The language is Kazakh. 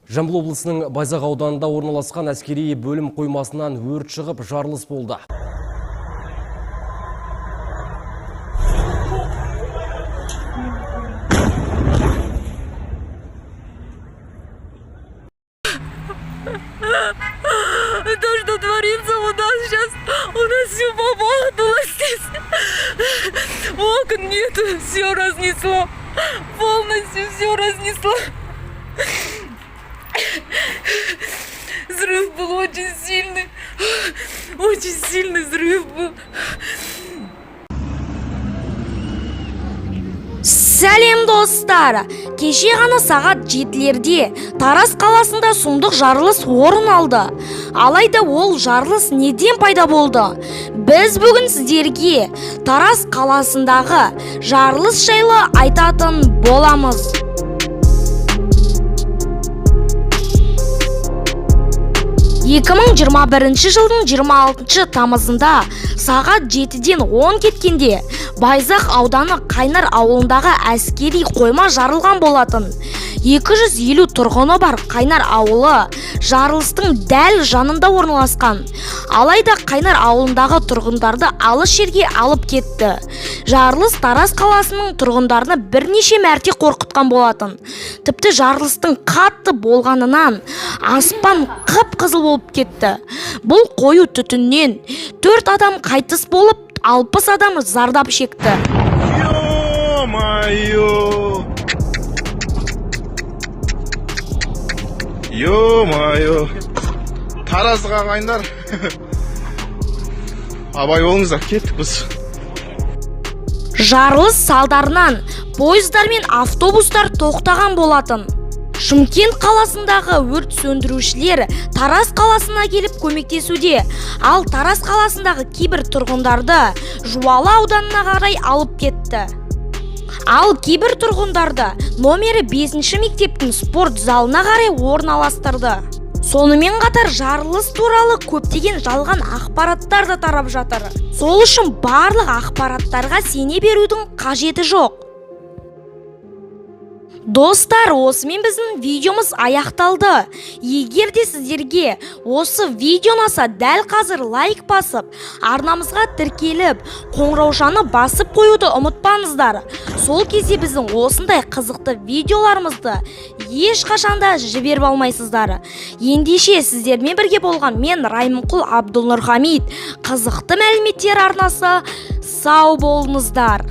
Жамбыл облысының Байзақ ауданында орналасқан әскери бөлім қоймасынан өрт шығып, жарылыс болды. То, что творится у нас сейчас, у нас все попахнуло здесь. Окон нету, все разнесло. Полностью все разнесло. Взрыв был очень сильный взрыв был. Сәлем достар! Кеше ғана сағат 7-лерде Тараз қаласында сұмдық жарылыс орын алды. Алайда ол жарылыс неден пайда болды? Біз бүгін сіздерге Тараз қаласындағы жарылыс жайлы айтатын боламыз. 2021 жылдың 26 тамызында сағат 7-ден 10 кеткенде Байзақ ауданы Қайнар ауылындағы әскери қойма жарылған болатын. 250 тұрғыны бар Қайнар ауылы жарылыстың дәл жанында орналасқан. Алайда Қайнар ауылындағы тұрғындарды алыс жерге алып кетті. Жарылыс Тараз қаласының тұрғындарына бірнеше мәрте қорқытқан болатын. Тіпті жарылыстың қатты болғанынан аспан қып-қызыл болып кетті. Бұл қою түтіннен 4 адам қайтыс болып, 60 адам зардап шекті. Ё-моё, Таразға Қайнар. Абай болыңыздар, кеттік біз. Жарылыс салдарынан пойыздар мен автобустар тоқтаған болатын. Шымкент қаласындағы өрт сөндірушілер Тараз қаласына келіп көмектесуде, ал Тараз қаласындағы кейбір тұрғындарды Жуалы ауданына қарай алып кетті. Ал кейбір тұрғындарды номері 5-ші мектептің спорт залына қарай орналастырды. Сонымен қатар жарылыс туралы көптеген жалған ақпараттар да тарап жатыр. Сол үшін барлық ақпараттарға сене берудің қажеті жоқ. Достар, осымен біздің видеомыз аяқталды. Егер де сіздерге осы видео ұнаса, дәл қазір лайк басып, арнамызға тіркеліп, қоңыраушаны басып қоюды ұмытпаңыздар. Сол кезде біздің осындай қызықты видеоларымызды ешқашанда жіберіп алмайсыздар. Ендеше сіздермен бірге болған мен Раймонқұл Абдулнұрхамит. Қызықты мәліметтер арнасы, сау болыңыздар.